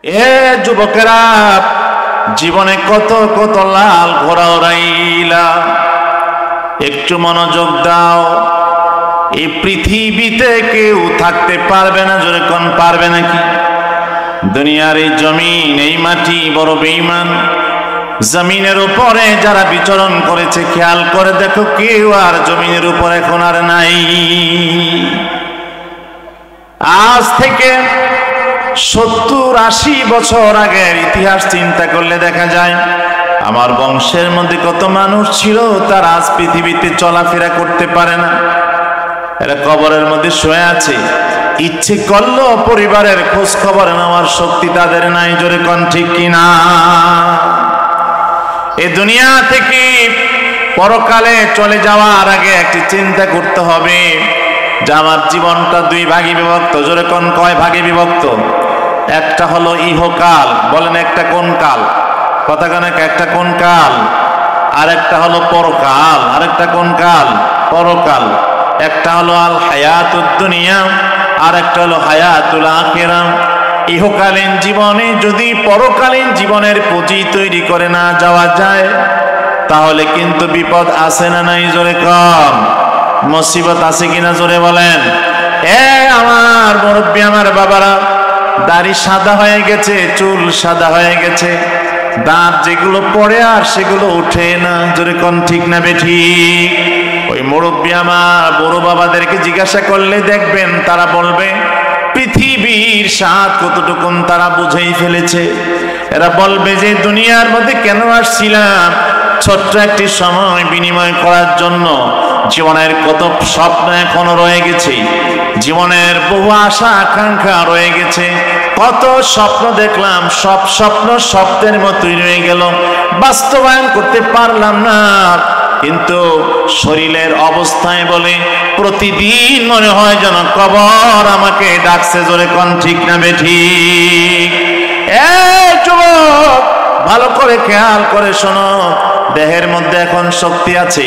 এ যুবকেরা, জীবনে কত কত লাল ঘোড়া ওড়াইলা, একটু মনোযোগ দাও। এই পৃথিবীতে কেউ থাকতে পারবে না, জোরে কোন পারবে নাকি? দুনিয়ার এই জমিন, এই মাটি বড় বেঈমান। জমিনের উপরে যারা বিচরণ করেছে, খেয়াল করে দেখো কেউ আর জমিনের উপর এখন আর নাই। আজ থেকে 70-80 বছর আগের ইতিহাস চিন্তা করলে দেখা যায় আমার বংশের মধ্যে কত মানুষ ছিল তারা আজ পৃথিবীতে চলাফেরা করতে পারে না। এরা কবরের মধ্যে শুয়ে আছে, ইচ্ছে করলেও পরিবারের খোঁজ খবর নেওয়ার শক্তি তাদের নাই, জোরে কোন ঠিক কিনা? এই দুনিয়া থেকে পরকালে চলে যাওয়ার আগে একটি চিন্তা করতে হবে যে আমার জীবনটা 2 ভাগে বিভক্ত। জোরে কোন কয় ভাগে বিভক্ত? একটা হলো ইহকাল, বলেন একটা কোন কাল? কথা কেন? একটা কোন কাল? আর একটা হলো পরকাল। আরেকটা কোন কাল? পরকাল। একটা হলো আল হায়াতুদ দুনিয়া, আর একটা হলো হায়াতুল আখিরাহ। ইহকালীন জীবনে যদি পরকালীন জীবনের পুঁজি তৈরি করে না যাওয়া যায় তাহলে কিন্তু বিপদ আছে না নাই? জোরে কম মুসিবত আছে কিনা জোরে বলেন। আমার মুরব্বী, আমার বাবারা, দাড়ি সাদা হয়ে গেছে, চুল সাদা হয়ে গেছে, দাঁত যেগুলো পড়ে আর সেগুলো ওঠে না, জোরে কোন ঠিক না বেঠিক? ওই মুরব্বী আমার বড় বাবাদেরকে জিজ্ঞাসা করলে দেখবেন তারা বলবে পৃথিবীর স্বাদ কতটুকুন তারা বুঝেই ফেলেছে। এরা বলবে যে দুনিয়ার মধ্যে কেন আসছিলাম? ছোট্ট একটি সময় বিনিময় করার জন্য। জীবনের কত স্বপ্ন এখনো রয়ে গেছে, জীবনের বহু আশা আকাঙ্ক্ষা রয়ে গেছে। কত স্বপ্ন দেখলাম, সব স্বপ্ন স্বপ্নের মতোই রয়ে গেল, বাস্তবায়ন করতে পারলাম না। কিন্তু শরীরের অবস্থায় বলে প্রতিদিন মনে হয় যেন কবর আমাকে ডাকছে, জোরে কোন ঠিক না বেঠিক? যুবক, ভালো করে খেয়াল করে শোনো, দেহের মধ্যে এখন শক্তি আছে।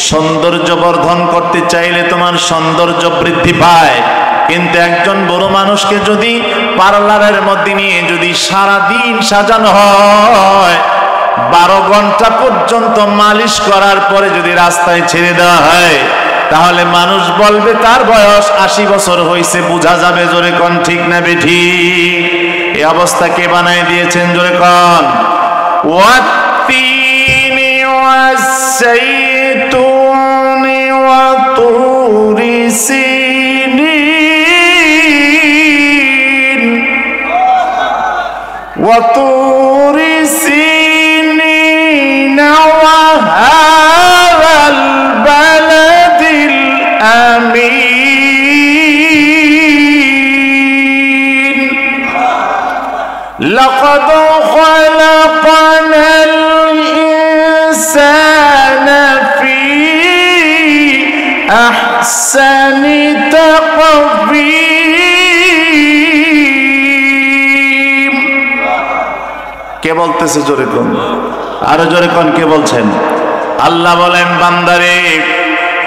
সৌন্দর্য বর্ধন করতে চাইলে তোমার সৌন্দর্য বৃদ্ধি পায়, কিন্তু একজন বড় মানুষকে যদি পার্লারের মধ্যে নিয়ে যদি সারাদিন সাজানো হয়, 12 ঘন্টা পর্যন্ত মালিশ করার পরে যদি রাস্তায় ছেড়ে দেওয়া হয় তাহলে মানুষ বলবে তার বয়স 80 বছর হয়েছে, বোঝা যাবে, জোরে কোন ঠিক না বেঠিক? এই অবস্থা কে বানায় দিয়েছেন? জোরে কোন। ওয়াত্তিনি ওয়াস-সাইতুনি ওয়া তুরি সিনিন ওয়া তুরি সিনিন ওয়া হাযাল বালাদিল আমিন। লাকাদ খালাকানাল ইনসানা ফি আহসানি তাকবীম। কে বলতেছে? জোরে কোন, আরো জোরে কোন, কে বলছেন? আল্লাহ বলেন, বান্দারে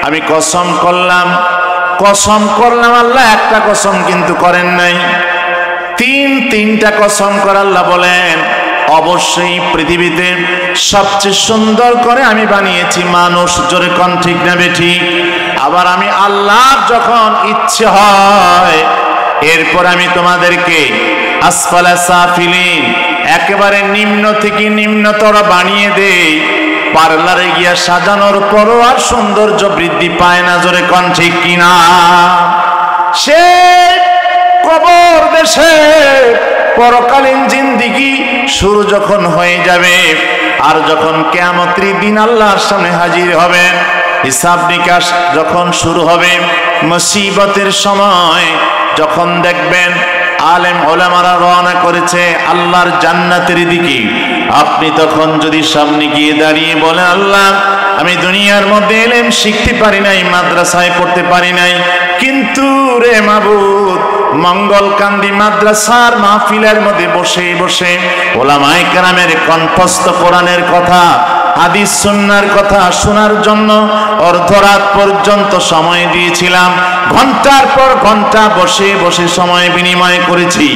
আমি কসম করলাম, কসম করলাম। আল্লাহ একটা কসম কিন্তু করেন নাই, তিনটা কসম করে আল্লাহ বলেন অবশ্যই পৃথিবীতে সবচেয়ে সুন্দর করে আমি বানিয়েছি মানুষ, জোরে কোন ঠিক না বেঠিক? আবার আমি আল্লাহ যখন ইচ্ছে হয় এরপর আমি তোমাদেরকে আসফালা সাফিলিন, একেবারে নিম্ন থেকে নিম্নতর বানিয়ে দেই। পার্লারে গিয়া সাজানোর পরও আর সৌন্দর্য বৃদ্ধি পায় না, জোরে কোন ঠিক কিনা? সে কবর দেশে পরকালীন জিন্দিগি শুরু যখন হয়ে যাবে, আর যখন কিয়ামতের দিন আল্লাহর সামনে হাজির হবেন, হিসাব নিকাশ যখন শুরু হবে, মুসিবতের সময় যখন দেখবেন আলেম ওলামারা রওনা করেছে আল্লাহর জান্নাতের দিকে, আপনি তখন যদি সামনে গিয়ে দাঁড়িয়ে বলেন, আল্লাহ আমি দুনিয়ার মধ্যে ইলম শিখতে পারি নাই, মাদ্রাসায় পড়তে পারি নাই, কিন্তু রে মাবুদ মঙ্গলকান্দি মাদ্রাসার মাহফিলের মধ্যে বসে বসে ওলামায়ে কেরামের কণ্ঠস্থ কোরআনের কথা, হাদিস সুন্নাহর কথা শোনার জন্য অর্ধরাত পর্যন্ত সময় দিয়েছিলাম, ঘন্টার পর ঘন্টা বসে বসে সময় বিনিময় করেছি।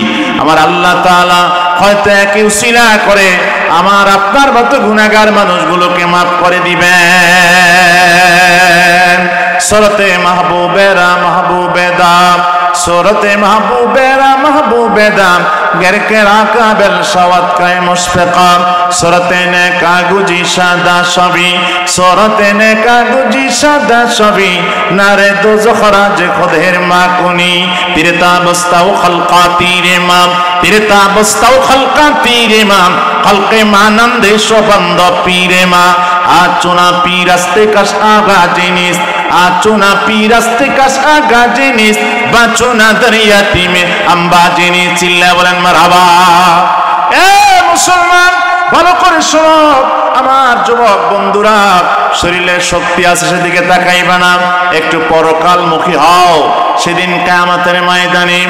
আমার আল্লাহ তাআলা হয়তো একই উসিলা করে আমার আপনার মতো গুনাহগার মানুষগুলোকে মাফ করে দিবেন। সুরতে মাহবুবেরা মাহবুবেদা, সুরতে মাহবুবেরা মাহবুবেদা, گر کے راکابل شوات کای مشفقا، সুরতে নে কাগুজি সাদা সবই, সুরতে নে কাগুজি সাদা সবই, নারে দোজখ রাজ খুদের মাকুনি, তিরতা বস্তাও খলকা তিরে মাম, তিরতা বস্তাও খলকা তিরে মাম, খলকে মানন্দে শোবন্দ পীরে মা, আচুনা পীরাস্তে কাশ আগা জিনিস, আচুনা পীরাস্তে কাশ আগা জিনিস, বাচুনা দরিয়াতি মে আম্বা জিনিস। চিল্লা বলেন মারহাবা। এ মুসলমান ভালো করে শোনো আমার যুবক বন্ধুরা, শরীরে শক্তি আছে সেদিকে তাকাইবা না, একটু পরকালমুখী হও। সেদিন কিয়ামতের ময়দানে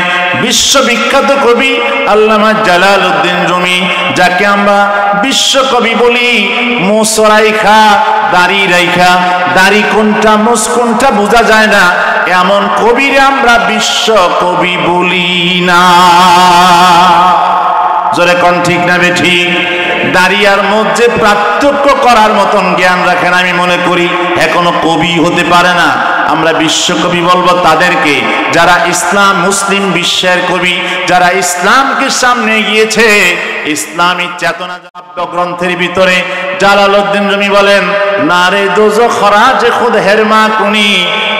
বিশ্ববিখ্যাত কবি আল্লামা জালালউদ্দিন রুমি, যাকে আমরা বিশ্বকবি বলি, মুছ রাইখা দাড়ি রাইখা, দাড়ি কোনটা মুছ কোনটা বোঝা যায় না, এমন কবিরে আমরা বিশ্বকবি বলি না। জোরে কোন ঠিক না বেঠিক? দাঁড়িয়ার মধ্যে পার্থক্য করার মতন জ্ঞান রাখেন আমি মনে করি এখনো কবি হতে পারে না। আমরা বিশ্বকবি বলবো তাদেরকে যারা ইসলাম মুসলিম বিশ্বের কবি, যারা ইসলামকে সামনে গিয়েছে, ইসলামী চেতনা গ্রন্থের ভিতরে জালালউদ্দিন রুমি বলেন, নারে দোজখ রাজ খুদ হেরমা কুনি,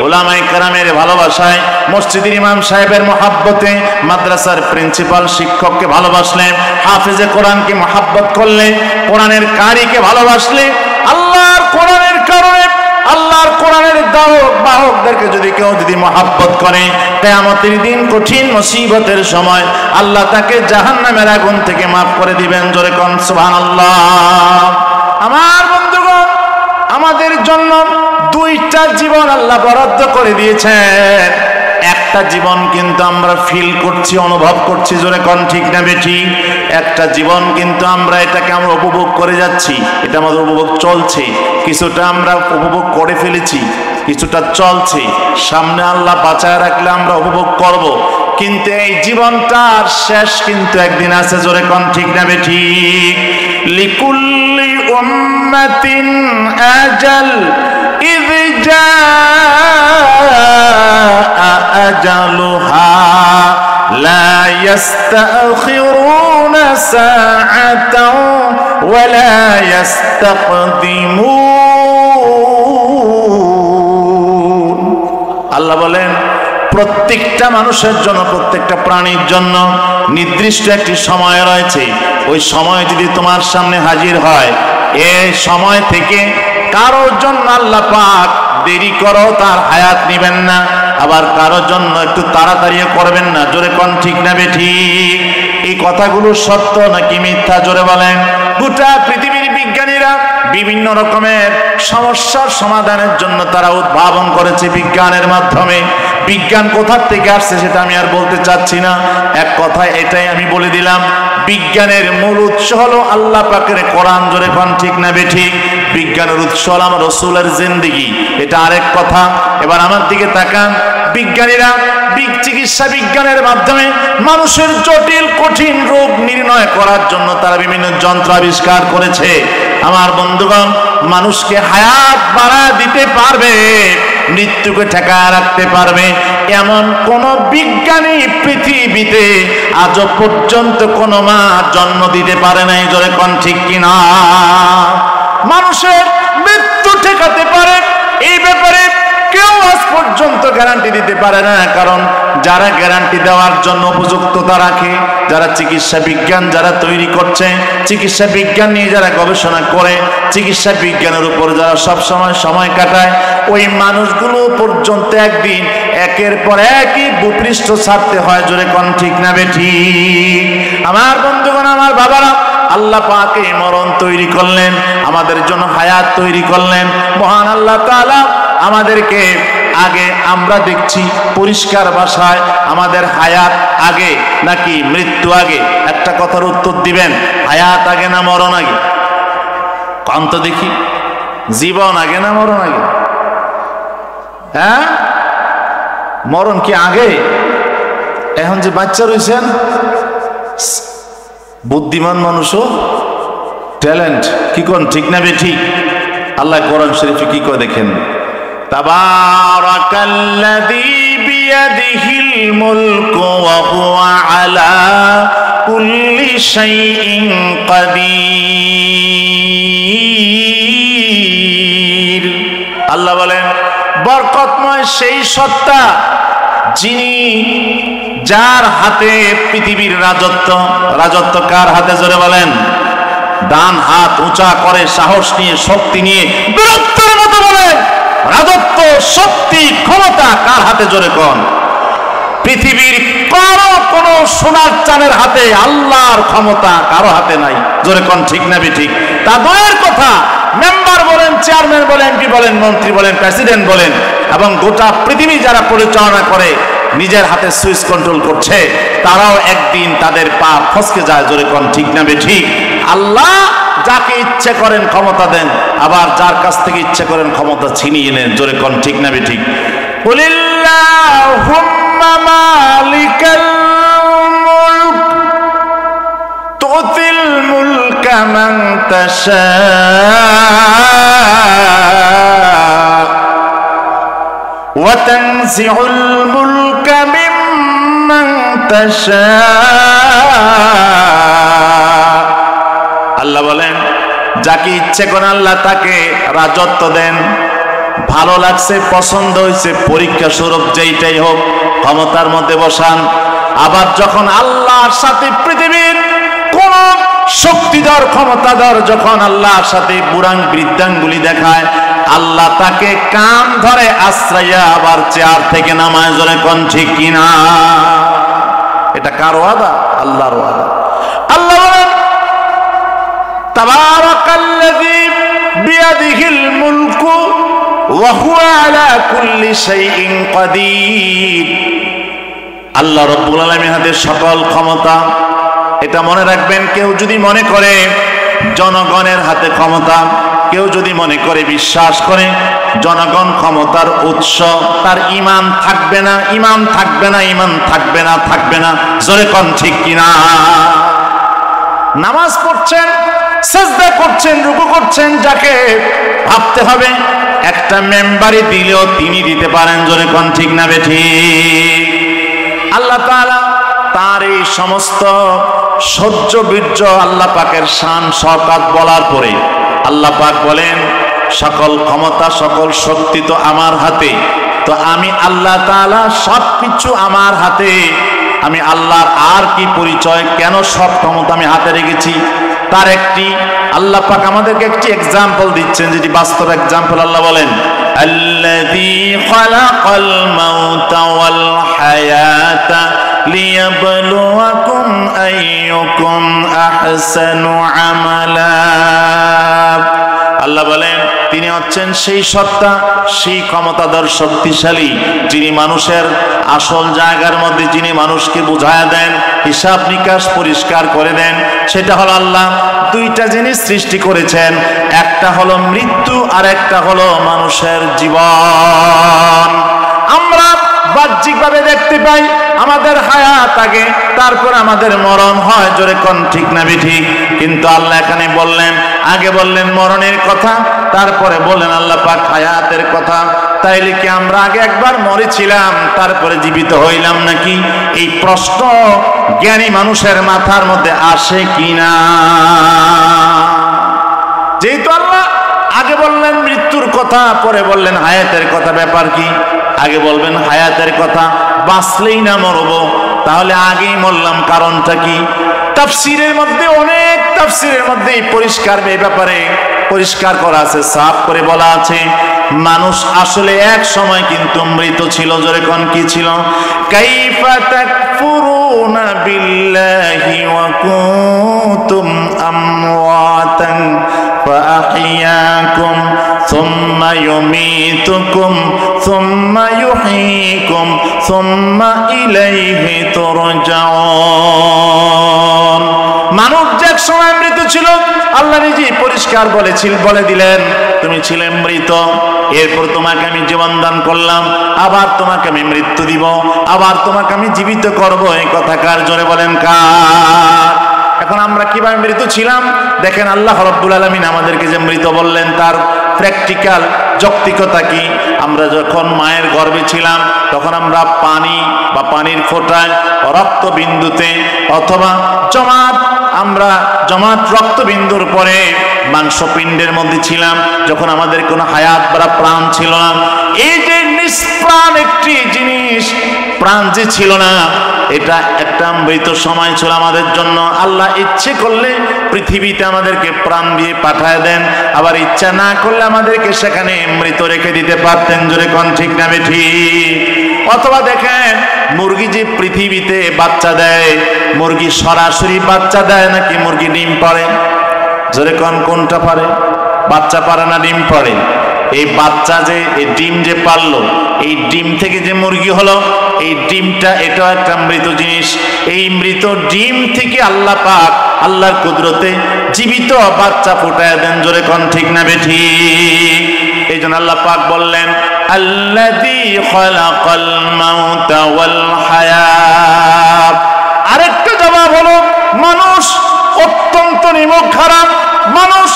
ওলামায়ে কেরামের ভালোবাসায়, মসজিদের ইমাম সাহেবের মহাব্বতে, মাদ্রাসার প্রিন্সিপাল শিক্ষককে ভালোবাসলে, হাফেজে কোরআনকে মহাব্বত করলে, কোরআনের কারিকে ভালোবাসলে, আল্লাহর কোরআনের কারণে, আল্লাহর কোরআনের দাওক বাহকদেরকে যদি কেউ যদি মহাব্বত করে, কিয়ামতের দিন কঠিন মুসিবতের সময় আল্লাহ তাকে জাহান্নামের আগুন থেকে মাফ করে দিবেন। জোরে কোন সুবহানাল্লাহ। আমার বন্ধুগণ, আমাদের জন্য দুইটা জীবন আল্লাহ বরাদ্দ করে দিয়েছেন। একটা জীবন কিন্তু আমরা ফিল করছি, অনুভব করছি, জোরে কোন ঠিক না বেঠিক? একটা জীবন কিন্তু আমরা এটাকে আমরা উপভোগ করে যাচ্ছি, এটা আমাদের উপভোগ চলছে, কিছুটা আমরা উপভোগ করে ফেলেছি, কিছুটা চলছে, সামনে আল্লাহ বাঁচায় রাখলে আমরা উপভোগ করব। কিন্তু এই জীবনটার শেষ কিন্তু একদিন আছে, জোরে কোন ঠিক না বেঠিক? লিকুল্লি উম্মাতিন আজাল ইয জাআ আজালুহা লা ইস্তাখিরুনা সাআতাও ওয়া লা ইস্তাকদিমুন। আল্লাহ বলেন প্রত্যেকটা মানুষের জন্য, প্রত্যেকটা প্রাণীর জন্য নির্দিষ্ট একটি সময় রয়েছে। ওই সময় যদি তোমার সামনে হাজির হয়, এই সময় থেকে কারোর জন্য আল্লাহ পাক দেরি করো তার হায়াত নিবেন না, আবার কারোর জন্য একটু তাড়াতাড়িও করবেন না। জোরে কোন ঠিক না বেঠিক? এই কথাগুলো সত্য নাকি মিথ্যা? জোরে বলেন। গোটা পৃথিবীর বিজ্ঞানীরা বিভিন্ন রকমের সমস্যার সমাধানের জন্য তারা উদ্ভাবন করেছে বিজ্ঞানের মাধ্যমে। বিজ্ঞান কোথার থেকে আসছে সেটা আমি আর বলতে চাচ্ছি না, এক কথায় এটাই আমি বলে দিলাম, বিজ্ঞানের মূল উৎস হলো আল্লাহ পাকের কোরআন। জোরে কোন ঠিক না বেঠিক? বিজ্ঞানের উৎস হলো আমার রাসূলের জিন্দেগি, এটা আরেক কথা। এবার আমার দিকে তাকান, বিজ্ঞানীরা চিকিৎসা বিজ্ঞানের মাধ্যমে মানুষের জটিল কঠিন রোগ নির্ণয় করার জন্য তারা বিভিন্ন যন্ত্র আবিষ্কার করেছে। আমার বন্ধুগণ, মানুষকে হায়াত বাড়ায় দিতে পারবে, মৃত্যুকে ঠেকায় রাখতে পারবে এমন কোন বিজ্ঞানী পৃথিবীতে আজও পর্যন্ত কোন মা জন্ম দিতে পারে নাই। জোরে কোন ঠিক কিনা? মানুষের মৃত্যু ঠেকাতে পারে এই ব্যাপারে কেউ আজ পর্যন্ত গ্যারান্টি দিতে পারে না, কারণ যারা গ্যারান্টি দেওয়ার জন্য উপযুক্ততা রাখে, যারা চিকিৎসা বিজ্ঞান যারা তৈরি করছে, চিকিৎসা বিজ্ঞান নিয়ে যারা গবেষণা করে, চিকিৎসা বিজ্ঞানের উপর যারা সব সময় কাটায়, ওই মানুষগুলো পর্যন্ত একদিন একের পর একই ভূপৃষ্ঠ ছাড়তে হয়। জোরে কোন ঠিক না বেঠিক? আমার বন্ধুগণ, আমার বাবারা, আল্লাহ পাক এই মরণ তৈরি করলেন, আমাদের জন্য হায়াত তৈরি করলেন। মহান আল্লাহ তাআলা আমাদেরকে আগে, আমরা দেখছি পরিষ্কার ভাষায়, আমাদের হায়াত আগে নাকি মৃত্যু আগে? একটা কথার উত্তর দিবেন, হায়াত আগে না মরণ আগে? কন তো দেখি, জীবন আগে না মরণ আগে? হ্যাঁ, মরণ কি আগে? এখন যে বাচ্চা রয়েছেন বুদ্ধিমান মানুষও ট্যালেন্ট। কি কোন ঠিক না বেঠিক? আল্লাহ কোরআন শরীফে কি করে দেখেন, তাবারাকাল্লাযী বিয়াদিহিল মুলকু ওয়া হুয়া আলা কুল্লি শাইইন কাদির। আল্লাহ বলেন বরকতময় সেই সত্তা যিনি, যার হাতে পৃথিবীর রাজত্ব। রাজত্ব কার হাতে? জোরে বলেন। ডান হাত উঁচা করে সাহস নিয়ে, শক্তি নিয়ে, বীরত্বের মতো বলেন, রাজত্ব, শক্তি, ক্ষমতা কার হাতে? জোরে কোন? পৃথিবীর কোনো সোনার চাঁদের হাতে আল্লাহর ক্ষমতা কারো হাতে নাই। জোরে কোন ঠিক না ঠিক? তা দয়ের কথা, মেম্বার বলেন, চেয়ারম্যান বলেন, এমপি বলেন, মন্ত্রী বলেন, প্রেসিডেন্ট বলেন, এবং গোটা পৃথিবী যারা পরিচালনা করে নিজের হাতে সুইচ কন্ট্রোল করছে, তারাও একদিন তাদের পা ফসকে যায়। জোরে কোন ঠিক না ঠিক? আল্লাহ যাকে ইচ্ছে করেন ক্ষমতা দেন, আবার যার কাছ থেকে ইচ্ছে করেন ক্ষমতা ছিনিয়ে নেন। জোরে কোন ঠিক না ঠিক? কুলিল্লাহুম্মা মালিকাল মুলক তুতিল মুলকা মান তাশা ওয়া তানজিউল মুলকা মিম্মান তাশা। আল্লাহ বলেন যাকে ইচ্ছে করেন আল্লাহ তাকে রাজত্ব দেন। ভালো লাগছে, পছন্দ হয়েছে, পরীক্ষা স্বরূপ যেইটাই হোক ক্ষমতার মধ্যে বসান। আবার যখন আল্লাহর সাথে পৃথিবীর কোন শক্তিধর ক্ষমতাধর যখন আল্লাহর সাথে বুড়াং বৃদ্ধাঙ্গুলি দেখায়, আল্লাহ তাকে কান ধরে আশ্রয়া আবার চেয়ার থেকে নামায়। জোরে কোন ঠিক কিনা? এটা কার ওয়াদা? আল্লাহর ওয়াদা। আল্লাহ বলেন তাবারাকাল্লাযী বিয়াদিহিল মুলকু ওয়া হুয়া আলা কুল্লি শাইইন কাদির। আল্লাহ রাব্বুল আলামিনের হাতে সকল ক্ষমতা। এটা মনে রাখবেন, কেউ যদি মনে করে জনগণের হাতে ক্ষমতা, কেউ যদি মনে করে বিশ্বাস করে জনগণ ক্ষমতার উৎস, তার ঈমান থাকবে না, ঈমান থাকবে না, ঈমান থাকবে না, থাকবে না। জোরে কোন ঠিক কিনা? নামাজ পড়ছেন, সিজদা করছেন, রুকু করছেন, যাকে ভাবতে হবে একটা মেম্বারি দিলেও তিনি দিতে পারেন। জোরে কোন ঠিক না বেঠিক? আল্লাহ তাআলা তার এই সমস্ত সহ্য বীর্য, আল্লাহ পাকের শান শওকত বলার পরে আল্লাহ পাক বলেন সকল ক্ষমতা, সকল শক্তি তো আমার হাতে। তো আমি আল্লাহ তাআলা সবকিছু আমার হাতে। আমি আল্লাহর আর কি পরিচয়? কেন সব ক্ষমতা আমি হাতে রেখেছি? তার একটি আল্লাহ পাক আমাদেরকে একটি এক্সাম্পল দিচ্ছেন, যেটি বাস্তব এক্সাম্পল। আল্লাহ বলেন আল্লাযী খালাকাল মাউতা ওয়াল হায়াতা লিয়াবলুয়াকুম আইয়ুকুম আহসানু আমালা। আল্লাহ বলেন তিনি হচ্ছেন সেই সত্তা, সেই ক্ষমতাধর, শক্তিশালী, যিনি মানুষের আসল জায়গার মধ্যে যিনি মানুষকে বুঝায় দেন, হিসাব নিকাশ পরিষ্কার করে দেন। সেটা হলো আল্লাহ দুইটা জিনিস সৃষ্টি করেছেন, একটা হলো মৃত্যু আর একটা হলো মানুষের জীবন। আমরা বাহ্যিকভাবে দেখতে পাই আমাদের হায়াত আগে, তারপর আমাদের মরণ হয়। জোরে কোন ঠিক না ঠিক? কিন্তু আল্লাহ এখানে বললেন, আগে বললেন মরণের কথা, তারপরে বললেন আল্লাহ পাক হায়াতের কথা। তাইলে কি আমরা আগে একবার মরেছিলাম তারপরে জীবিত হইলাম নাকি? এই প্রশ্ন জ্ঞানী মানুষের মাথার মধ্যে আসে কিনা? যেহেতু আল্লাহ আগে বললেন মৃত্যুর কথা, পরে বললেন হায়াতের কথা, ব্যাপার কি? আগে বলবেন হায়াতের কথা, বাঁচলেই না মরবো, তাহলে আগেই মরলাম, কারণটা কি? তাফসীরের মধ্যে, অনেক তাফসীরের মধ্যে পরিষ্কার এই ব্যাপারে পরিষ্কার করা আছে, সাফ করে বলা আছে মানুষ আসলে এক সময় কিন্তু মৃত ছিল। জোরে কোন কি ছিল? কাইফা তাকফুরুনা বিল্লাহি ওয়া কুনতুম আমওয়াতান ফাআহইয়াকুম সুম্মা ইউমীতুকুম সুম্মা ইউহয়ীকুম সুম্মা ইলাইহি তুরজাউন। মানুষ যে এক সময় মৃত ছিল, আল্লাহ নিজেই পরিষ্কার বলে দিলেন তুমি ছিলে মৃত, এরপর তোমাকে আমি জীবন দান করলাম, আবার তোমাকে আমি মৃত্যু দিব, আবার তোমাকে আমি জীবিত করব। এই কথা কার? জোরে বলেন কার? এখন আমরা কিভাবে মৃত ছিলাম দেখেন। আল্লাহ রাব্বুল আলামিন আমাদেরকে যে মৃত বললেন তার প্র্যাকটিক্যাল যৌক্তিকতা কি? আমরা যখন মায়ের গর্ভে ছিলাম তখন আমরা পানি বা পানির ফোঁটায়, রক্তবিন্দুতে অথবা জমাট রক্তবিন্দুর পরে মাংসপিণ্ডের মধ্যে ছিলাম, যখন আমাদের কোনো হায়াত বা প্রাণ ছিল না। এই যে নিষ্প্রাণ একটি জিনিস, প্রাণ যে ছিল না, এটা একটা মৃত সময় ছিল আমাদের জন্য। আল্লাহ ইচ্ছে করলে পৃথিবীতে আমাদেরকে প্রাণ দিয়ে পাঠায় দেন, আবার ইচ্ছা না করলে আমাদেরকে সেখানে মৃত রেখে দিতে পারতেন। জোরে কোন ঠিক না ঠিক? অথবা দেখেন মুরগি যে পৃথিবীতে বাচ্চা দেয়, মুরগি সরাসরি বাচ্চা দেয় নাকি মুরগি ডিম পাড়ে? জোরে কোন কোনটা পারে? বাচ্চা পারে না ডিম পাড়ে? এই বাচ্চা যে এই ডিম যে পারলো, এই ডিম থেকে যে মুরগি হলো, এই ডিমটা এটাও একটা মৃত জিনিস। এই মৃত ডিম থেকে আল্লাহ পাক আল্লাহর কুদরতে জীবিত বাচ্চা ফুটায় দেন। জোরে কোন ঠিক না বেঠিক? এই জন্য আল্লাহ পাক বললেন আল্লাযী খালাকাল মাউতা ওয়াল হায়াত। আরেকটা জবাব হলো মানুষ অত্যন্ত নিমক খারাপ মানুষ,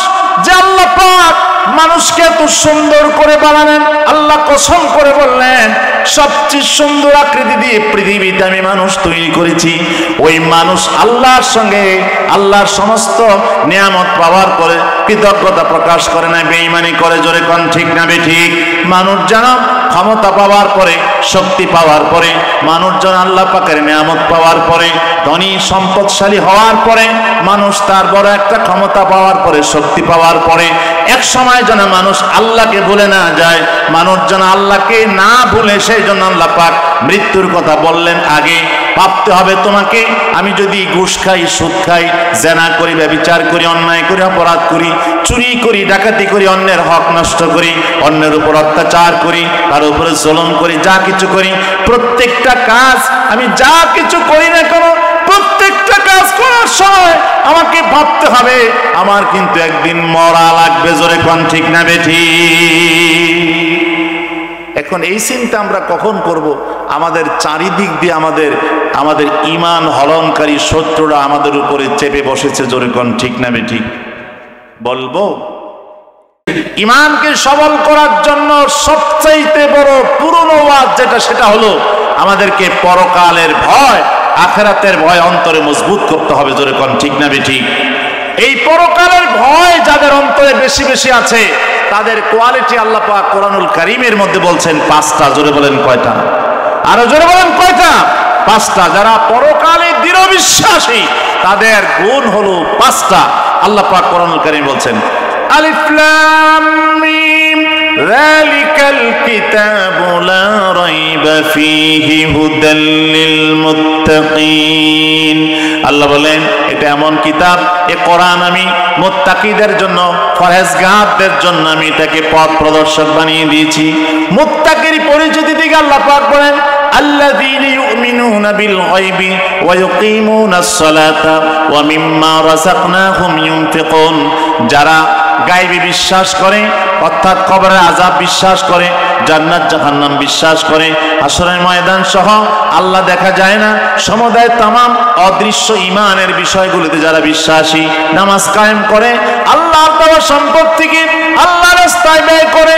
যে আল্লাহ পাক মানুষকে এত সুন্দর করে বানালেন। আল্লাহ কসম করে বললেন সবচেয়ে সুন্দর আকৃতি দিয়ে পৃথিবীতে আমি মানুষ তৈরি করেছি। ওই মানুষ আল্লাহর সঙ্গে আল্লাহর সমস্ত নিয়ামত পাওয়ার পরে কৃতজ্ঞতা প্রকাশ করে না, বেঈমানি করে। জোরে কোন ঠিক না বেঠিক? মানুষ যেন ক্ষমতা পাওয়ার পরে, শক্তি পাওয়ার পরে, মানুষজন আল্লাহ পাকের নিয়ামত পাওয়ার পরে, ধনী সম্পদশালী হওয়ার পরে, মানুষ তার বড় একটা ক্ষমতা পাওয়ার পরে, শক্তি পাওয়ার পরে এক সময় যেন মানুষ আল্লাহকে ভুলে না যায়, মানুষ যেন আল্লাহকে না ভুলে, সেই জন্য আল্লাহ পাক মৃত্যুর কথা বললেন আগে। ভাবতে হবে তোমাকে, আমি যদি ঘুষ খাই, সুদ খাই, জেনা করি, ব্যভিচার করি, অন্যায় করি, অপরাধ করি, চুরি করি, ডাকাতি করি, অন্যের হক নষ্ট করি, অন্যের উপর অত্যাচার করি, তার উপরে জুলুম করি, যা কিছু করি, প্রত্যেকটা কাজ আমি যা কিছু করি না কেন, প্রত্যেকটা কাজ করার সময় আমাকে ভাবতে হবে আমার কিন্তু একদিন মরা লাগবে। জোরে কোন ঠিক না বেঠিক? এখন এই চিন্তা আমরা কখন করব? আমাদের চারিদিক দিয়ে আমাদের ঈমান হরণকারী শত্রুরা আমাদের উপরে চেপে বসেছে। জোরে কোন ঠিক না বেঠিক? বলবো ঈমানকে সবল করার জন্য সবচাইতে বড় পুরনো ওয়াজ যেটা, সেটা হলো আমাদেরকে পরকালের ভয়, আখিরাতের ভয় অন্তরে মজবুত করতে হবে। জোরে কোন ঠিক না বেঠিক? এই পরকালের ভয় যাদের অন্তরে বেশি বেশি আছে, তাদের কোয়ালিটি আল্লাহ পাক কোরআনুল কারীমের মধ্যে বলছেন 5টা। জোরে বলেন কয়টা? আরো জোরে বলেন কয়টা? 5টা। যারা পরকালে দৃঢ় বিশ্বাসী তাদের গুণ হলো 5টা। আল্লাহ পাক কোরআনুল কারীম বলছেন আলিফ লাম মিম যালিকাল কিতাবু লা রাইবা ফীহি হুদাল লিল মুত্তাকিন। আল্লাহ বলেন এটা এমন কিতাব, এ কোরআন আমি মুত্তাকিদের জন্য, পরহেজগারদের জন্য আমি এটাকে পথ প্রদর্শক বানিয়ে দিয়েছি। মুত্তাকির পরিচিতি দিকে আল্লাহ পাক বলেন আল্লাযীনা ইউমিনুনা বিল গায়বি ওয়া ইউকিমুনাস সালাতা ওয়া মিম্মা রাযাকনাহুম ইউনফিকুন। যারা গায়বী বিশ্বাস করে, অর্থাৎ কবরের আযাব বিশ্বাস করে, জান্নাত জাহান্নাম বিশ্বাস করে, হাসরের ময়দান সহ আল্লাহ দেখা যায় না সমুদায় তামাম অদৃশ্য ঈমানের বিষয়গুলোতে যারা বিশ্বাসী, নামাজ কায়েম করে, আল্লাহর দেওয়া সম্পদ থেকে আল্লাহর রাস্তায় ব্যয় করে।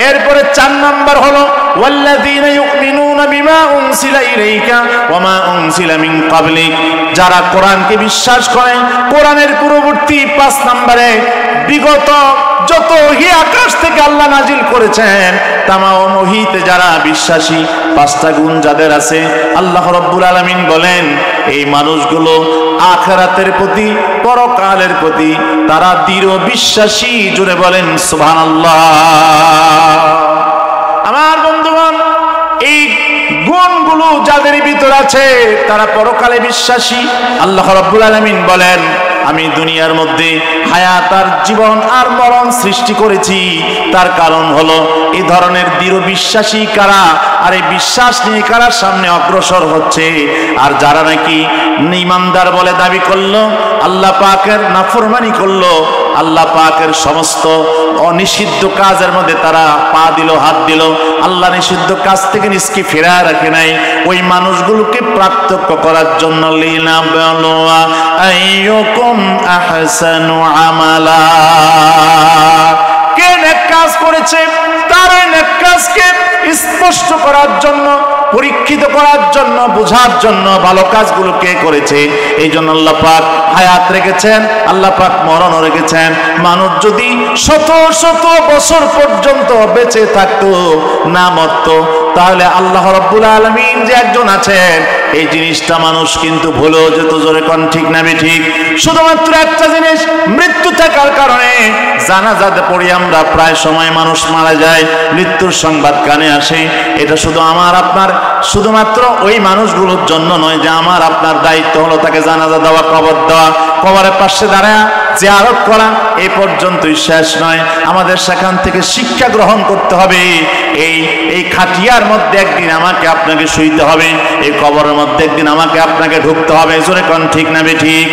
এরপরে 4 নাম্বার হলো ওয়াল্লাযীনা ইউমিনুনা বিমা উনসিলা ইলাইকা ওয়া মা উনসিলা মিন ক্বাবলিক। যারা কোরআনকে বিশ্বাস করে, কোরআনের পূর্ববর্তী 5 নম্বরে বিগত যত ওহী আকাশ থেকে আল্লাহ নাজিল করেছেন তামাম ওহীতে যারা বিশ্বাসী, 5টা গুণ যাদের আছে, আল্লাহ রাব্বুল আলামিন বলেন এই মানুষগুলো আখিরাতের প্রতি, পরকালের প্রতি তারা দৃঢ় বিশ্বাসী। জোরে বলেন সুবহানাল্লাহ। আমার বন্ধুগণ, এই গুণগুলো যাদের ভিতর আছে তারা পরকালে বিশ্বাসী। আল্লাহ রাব্বুল আলামিন বলেন আমি দুনিয়ার মধ্যে হায়াত আর জীবন আর মরণ সৃষ্টি করেছি, তার কারণ হলো এই ধরনের দৃঢ় বিশ্বাসী কারা, আর এই বিশ্বাস নিয়ে কারা সামনে অগ্রসর হচ্ছে। আর যারা নাকি ঈমানদার বলে দাবি করলো, আল্লাহ পাকের নাফরমানি করলো, আল্লাহ পাকের সমস্ত অনিষিদ্ধ কাজের মধ্যে তারা পা দিল, হাত দিল, আল্লাহ নিষিদ্ধ কাজ থেকে নিজকে ফেরায় রাখে নাই, ওই মানুষগুলোকে পার্থক্য করার জন্য লিনাবলুয়া আইয়ুকুম আহসানু আমালা, কে নেক কাজ করেছে তার নেক কাজকে স্পষ্ট করার জন্য, পরীক্ষিত করার জন্য, বোঝার জন্য ভালো কাজগুলো কে করেছে। এই জন্য আল্লাহ পাক হায়াত রেখেছেন, আল্লাহ পাক মরণও রেখেছেন। মানুষ যদি শত শত বছর পর্যন্ত বেঁচে থাকতো, না মরতো, তাহলে আল্লাহ রাব্বুল আলামিন যে একজন আছেন এই জিনিসটা মানুষ কিন্তু ভুলেও যেত। জোরে কোন ঠিক না ঠিক? শুধুমাত্র একটা জিনিস, মৃত্যু থাকার কারণে জানাজাতে পড়ি আমরা, প্রায় সময় মানুষ মারা যায়, মৃত্যুর সংবাদ কানে আসে। এটা শুধু আমার আপনার, শুধুমাত্র ওই মানুষগুলোর জন্য নয় যে আমার আপনার দায়িত্ব হলো তাকে জানাজা দেওয়া, কবর দেওয়া, কবরের পাশে দাঁড়ায় জিয়ারত করা, এই পর্যন্তই শেষ নয়। আমাদের সেখান থেকে শিক্ষা গ্রহণ করতে হবে। এই খাটিয়ার মধ্যে একদিন আমাকে আপনাকে শুইতে হবে, এই কবরের মধ্যে একদিন আমাকে আপনাকে ঢুকতে হবে। জোরে কোন ঠিক না ঠিক?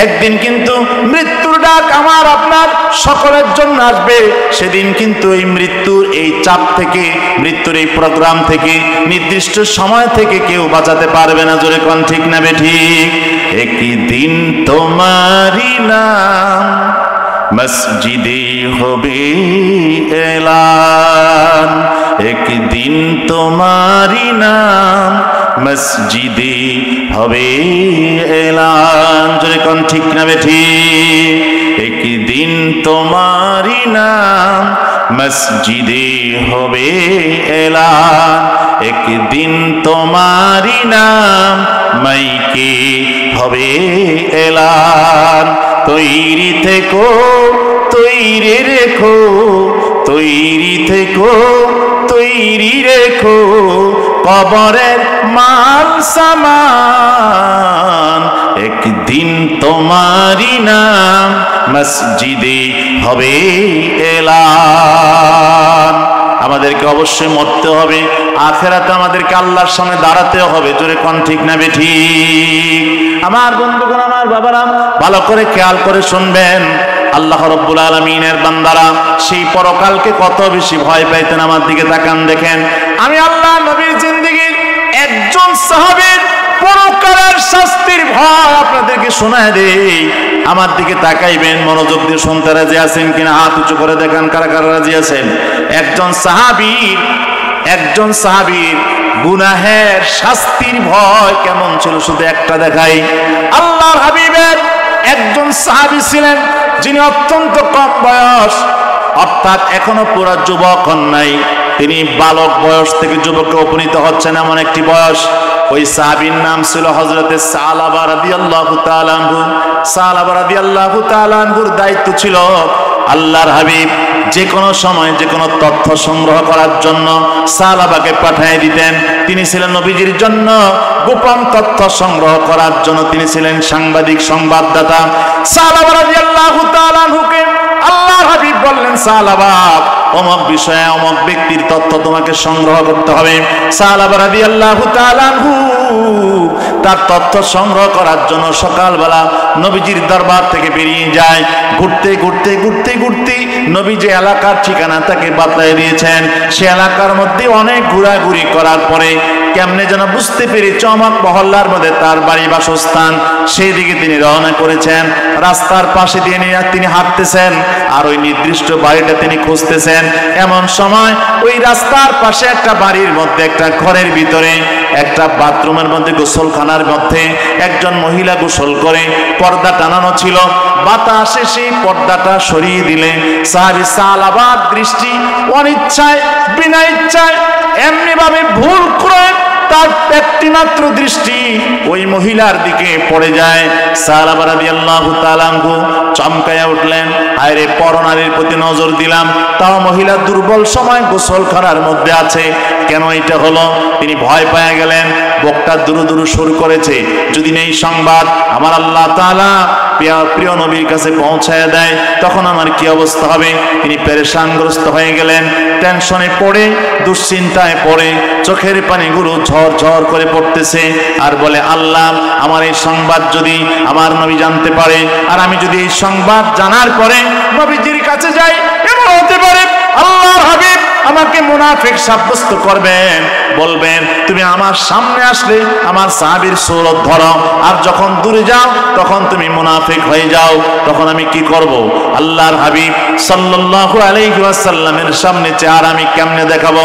একদিন কিন্তু মৃত্যুর ডাক আমার আপনার সকলের জন্য আসবে। সেদিন কিন্তু এই মৃত্যুর এই চাপ থেকে, মৃত্যুর এই প্রোগ্রাম থেকে, নির্দিষ্ট সময় থেকে কেউ বাঁচাতে পারবে না। জোরে কোন ঠিক না ঠিক? একদিন তোমারই নাম মসজিদে হবে এলান, একদিন তোমারই নাম মসজিদে হবে এলান। জোরে কোন ঠিক না ঠিক? একদিন তোমারই নাম মসজিদে হবে এলান, একদিন তোমারই নাম মাইকে হবে এলান। তৈরি থেকো, তৈরি রেখো, তৈরি থেকো, তৈরি রেখো, কবরের মাল সামান, একদিন তোমারই নাম মসজিদে হবে এলান। আমাদেরকে অবশ্যই মরতে হবে, আখেরাতে আমাদেরকে আল্লাহর সামনে দাঁড়াতে হবে। জোরে কোন ঠিক না ঠিক? আমার বন্ধুগণ, আমার বাবারা, ভালো করে খেয়াল করে শুনবেন। আল্লাহ রাব্বুল আলামিনের বান্দারা সেই পরকালকে কত বেশি ভয় পাইতেন। আমার দিকে তাকান, দেখেন। আমি আল্লাহ নবীর জিন্দেগীর একজন সাহাবীর পরকালের শাস্তির ভয় আপনাদেরকে শোনায় দেই। আমার দিকে তাকাইবেন, মনোযোগ দিয়ে শুনতে রাজি আছেন কিনা হাত উঁচু করে দেখান কারা কারা রাজি আছেন। একজন সাহাবীর গুনাহের শাস্তির ভয় কেমন ছিল শুধু একটা দেখাই। আল্লাহর হাবিবের একজন সাহাবী ছিলেন যিনি অত্যন্ত কম বয়স, অর্থাৎ এখনো পুরা যুবক হন নাই, তিনি বালক বয়স থেকে যুবকে উপনীত হচ্ছেন এমন একটি বয়স। ওই সাহাবীর নাম ছিল হযরতে সালাবা রাদিয়াল্লাহু তাআলা আনহু। সালাবা রাদিয়াল্লাহু তাআলা আনহুর দায়িত্ব ছিল আল্লাহর হাবিব যে কোনো সময় যে কোনো তথ্য সংগ্রহ করার জন্য সালাবাকে পাঠিয়ে দিতেন। তিনি ছিলেন নবীজির জন্য গোপন তথ্য সংগ্রহ করার জন্য, তিনি ছিলেন সাংবাদিক, সংবাদদাতা। সালাবা রাদিয়াল্লাহু তাআলা আনহুকে আল্লাহর হাবিব বললেন, সালাবা, অমুক বিষয়ে অমুক ব্যক্তির তথ্য তোমাকে সংগ্রহ করতে হবে। সালাবা রাদিয়াল্লাহু তাআলা আনহু তার তথ্য সংগ্রহ করার জন্য সকালবেলা নবীজির দরবার থেকে বেরিয়ে যায়। ঘুরতে ঘুরতে ঘুরতে ঘুরতে নবী যে এলাকার ঠিকানা তাকে বাতলায় দিয়েছেন, সে এলাকার মধ্যে অনেক ঘোরাঘুরি করার পরে কেমনে যেন বুঝতে পেরে চমক মহল্লার মধ্যে তার বাড়ি বাসস্থান, সেই দিকে তিনি রওনা করেছেন। রাস্তার পাশে দিয়ে তিনি হাঁটতেছেন আর ওই নির্দিষ্ট বাড়িটা তিনি খুঁজতেছেন। এমন সময় ওই রাস্তার পাশে একটা বাড়ির মধ্যে, একটা ঘরের ভিতরে, একটা বাথরুমের মধ্যে, গোসলখানার মধ্যে একজন মহিলা গোসল করে, পর্দা টানানো ছিল। বাতাসে সেই পর্দাটা সরিয়ে দিলে সাহাবী সালাবার দৃষ্টি অনিচ্ছায়, বিনা ইচ্ছায়, এমনি ভাবে ভুল করে তার একটি মাত্র দৃষ্টি ওই মহিলার দিকে পড়ে যায়। সালাবা রাদিয়াল্লাহু তাআলা আনহু চমকায়া উঠলেন, আরে পরনারীর প্রতি নজর দিলাম, তাও মহিলা দুর্বল সময় গোসলখানার মধ্যে আছে, কেন এটা হলো? তিনি ভয় পেয়ে গেলেন, বুকটা দুরু দুরু শুরু করেছে। যদি নেই সংবাদ, আমার আল্লাহ তাআলা প্রিয় নবীর কাছে পৌঁছায় দেয়, তখন আমার কি অবস্থা হবে? তিনি পেরেশানগ্রস্ত হয়ে গেলেন, টেনশনে পড়ে, দুশ্চিন্তায় পড়ে, চোখের পানিগুলো ঝরঝর করে পড়তেছে, আর বলে, আল্লাহ, আমার এই সংবাদ যদি আমার নবী জানতে পারে, আর আমি যদি এই সংবাদ জানার পরে নবীজির কাছে যাই, এমন হতে পারে আল্লাহর হাবিব আমাকে মুনাফিক সাব্যস্ত করবেন, বলবেন তুমি আমার সামনে আসলে আমার সাহাবীর সুরত ধরো, আর যখন দূরে যাও তখন তুমি মুনাফিক হয়ে যাও, তখন আমি কি করব? আল্লাহর হাবিব সাল্লাল্লাহু আলাইহি ওয়াসাল্লামের সামনে চেহারা আমি কেমনে দেখাবো?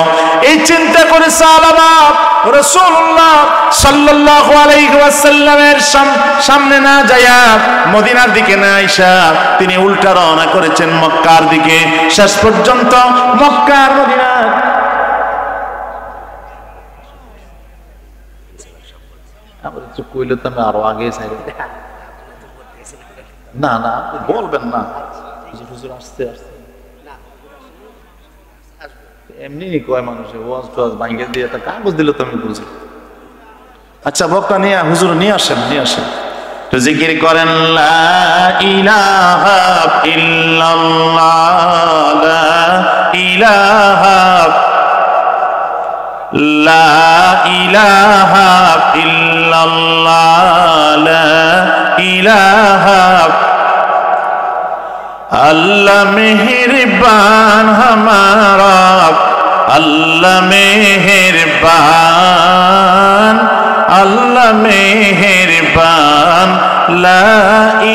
এই চিন্তা করে সাহাবা রাসূলুল্লাহ সাল্লাল্লাহু আলাইহি ওয়াসাল্লামের সামনে না যায়া, মদিনার দিকে না আইসা, তিনি উল্টা রওনা করেছেন মক্কার দিকে। শেষ পর্যন্ত মক্কার মদিনার কইলে তো আমি আরো আগে না না বলবেন না, আসতে আসতে এমনি কয় মানুষের ওয়াজ টোয়াজ ভাঙ্গে দিয়ে একটা কাগজ দিলে তো আমি বুঝি। আচ্ছা, বক্তা নিয়ে হুজুর নিয়ে আসেন, নিয়ে আসেন, তো জিকির করেন, লা ইলাহা ইল্লাল্লাহ, লা ইলাহা, লা ইলাহা ইল্লাল্লাহ, লা ইলাহা। अल्लाह मेहरबान हमारा, अल्लाह मेहरबान, अल्लाह मेहरबान, ला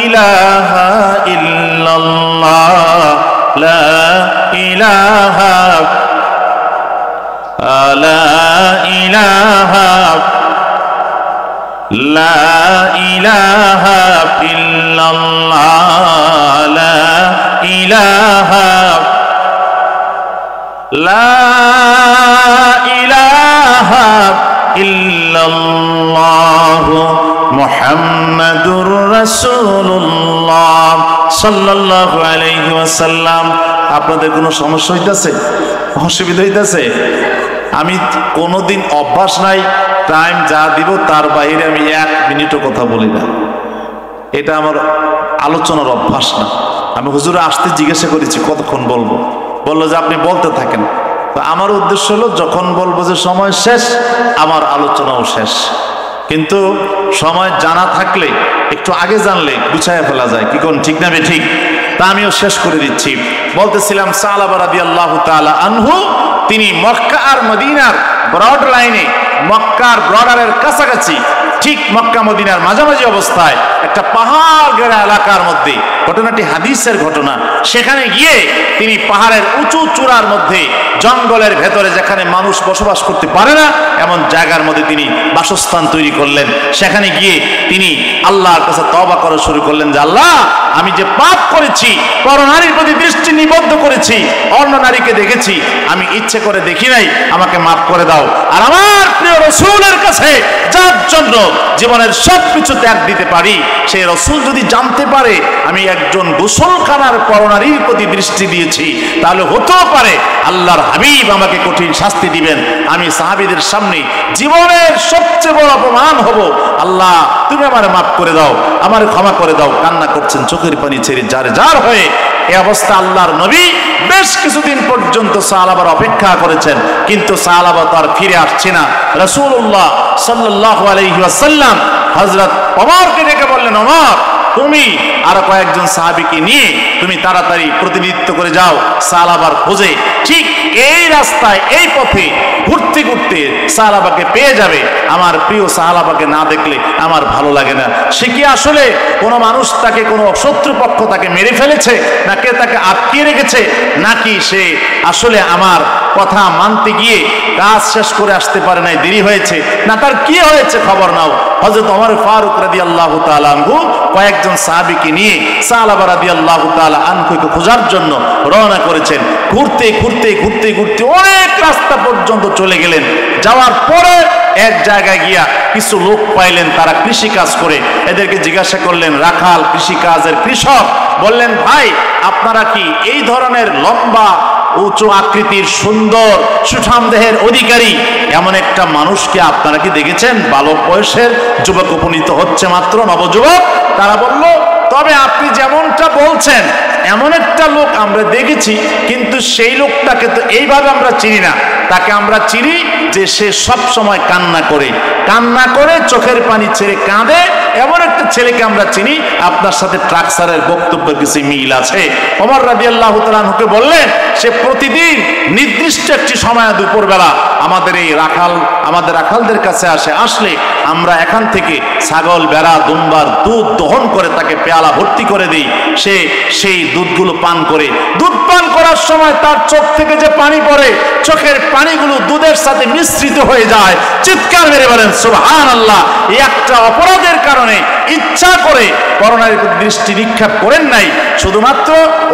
इलाहा इल्लल्लाह, ला इलाहा, ला इलाहा, ला इलाहा इल्लल्लाह, ला इलाहा, ला इलाहा इल्लल्लाह, मुहम्मदुर রাসূলুল্লাহ সাল্লাল্লাহু আলাইহি ওয়াসাল্লাম। আপনাদের কোনো সমস্যা হইতাছে, অসুবিধা হইতাছে? আমি কোনোদিন অভ্যাস নাই, টাইম যা দিব তার বাইরে আমি 1 মিনিটও কথা বলি না, এটা আমার আলোচনার অভ্যাস না। আমি হুজুরে আসতে জিজ্ঞাসা করেছি কতক্ষণ বলবো, বললো যে আপনি বলতে থাকেন। তো আমার উদ্দেশ্য হলো যখন বলবো যে সময় শেষ, আমার আলোচনাও শেষ। কিন্তু সময় জানা থাকলে, একটু আগে জানলে গুছায় ফেলা যায়, কি কোন ঠিক না ঠিক? তা আমিও শেষ করে দিচ্ছি। বলতেছিলাম সালাবা রাদিয়াল্লাহু তাআলা আনহু, তিনি মক্কা আর মদিনার ব্রড লাইনে, মক্কার বর্ডারের কাছাকাছি, ঠিক মক্কা মদিনার মাঝামাঝি অবস্থায় একটা পাহাড় ঘেরা এলাকার মধ্যে, ঘটনাটি হাদিসের ঘটনা, সেখানে গিয়ে তিনি পাহাড়ের উঁচু চূড়ার মধ্যে, জঙ্গলের ভেতরে, যেখানে মানুষ বসবাস করতে পারে না এমন জায়গার মধ্যে তিনি বাসস্থান তৈরি করলেন। সেখানে গিয়ে তিনি আল্লাহর কাছে তওবা করা শুরু করলেন যে, আল্লাহ, আমি যে পাপ করেছি, পরনারীর প্রতি দৃষ্টি নিবদ্ধ করেছি, অন্য নারীকে দেখেছি, আমি ইচ্ছে করে দেখি নাই, আমাকে মাফ করে দাও। আর আমার প্রিয় রাসূলের কাছে যার জন্য জীবনের সবকিছু ত্যাগ দিতে পারি, সেই রাসূল যদি জানতে পারে আমি একজন গোসলখানার পরনারীর প্রতি দৃষ্টি দিয়েছি, তাহলে হতেও পারে আল্লাহর হাবিব আমাকে কঠিন শাস্তি দিবেন, আমি সাহাবীদের সামনে জীবনের সবচেয়ে বড় অপমান হব। আল্লাহ, তুমি আমারে মাফ করে দাও, আমারে ক্ষমা করে দাও। কান্না করছেন, চোখের পানি ছেড়ে জারে জার হয়ে। এই অবস্থা আল্লাহর নবী বেশ কিছুদিন পর্যন্ত সাহাবার অপেক্ষা করেছেন, কিন্তু সাহাবা তার ফিরে আসছে না। রাসূলুল্লাহ সাল্লাল্লাহু আলাইহি ওয়াসাল্লাম হযরত ওমরকে ডেকে বললেন, ওমর, তুমি আর কয়েকজন সাহাবীকে নিয়ে তুমি তাড়াতাড়ি প্রতিনিধিত্ব করে যাও সাহাবার খোঁজে। ঠিক এই রাস্তায়, এই পথে ঘুরতে ঘুরতে সাহাবাকে পেয়ে যাবে। আমার প্রিয় সাহাবাকে না দেখলে আমার ভালো লাগে না। সে কি আসলে কোনো মানুষ তাকে, কোনো শত্রুপক্ষ তাকে মেরে ফেলেছে, নাকি তাকে আটকিয়ে রেখেছে, নাকি সে আসলে আমার কথা মানতে গিয়ে কাজ শেষ করে আসতে পারে নাই, দেরি হয়েছে, না তার কি হয়েছে খবর নাও। হযরত ওমর ফারুক রাদিয়াল্লাহু তাআলা আনহু কয়েকজন সাহাবীকে নিয়ে সাহাবা রাদিয়াল্লাহু তাআলা আনহুকে খোঁজার জন্য রওনা করেছেন। ঘুরতে ঘুরতে ঘুরতে ঘুরতে অনেক রাস্তা পর্যন্ত চলে গেলেন। যাওয়ার পরে এক জায়গায় গিয়া কিছু লোক পাইলেন, তারা কৃষি কাজ করে। এদেরকে জিজ্ঞাসা করলেন, রাখাল, কৃষি কাজের কৃষক। বললেন, ভাই, আপনারা কি এই ধরনের লম্বা, উঁচু আকৃতির, সুন্দর, সুঠাম দেহের অধিকারী এমন একটা মানুষকে আপনারা কি দেখেছেন? বালক বয়সের, যুবক উপনীত হচ্ছে মাত্র, নবযুবক। তারা বলল, তবে আপনি যেমনটা বলছেন এমন একটা লোক আমরা দেখেছি, কিন্তু সেই লোকটাকে তো এইভাবে আমরা চিনি না। তাকে আমরা চিনি যে সে সব সময় কান্না করে চোখের পানি ছেড়ে কাঁদে, এমন একটা ছেলেকে আমরা চিনি। আপনার সাথে ট্রাকসারের বক্তব্য কিছু মিল আছে। ওমর রাদিয়াল্লাহু তাআলা আনহুকে বললেন, সে প্রতিদিন নির্দিষ্ট একটি সময় দুপুরবেলা আমাদের রাখালদের কাছে আসলে আমরা এখান থেকে ছাগল, ভেড়া, দুম্বার দুধ দহন করে তাকে পেয়ালা ভর্তি করে দিই। সে সেই দুধগুলো পান করে, দুধ পান করার সময় তার চোখ থেকে যে পানি পড়ে, চোখের পানিগুলো দুধের সাথে মিশ্রিত হয়ে যায়। চিৎকার মেরে বলেন সুবহানাল্লাহ। এই একটা অপরাধের কারণে ইচ্ছা করে করোনার দৃষ্টি নিক্ষেপ করেন নাই, শুধুমাত্র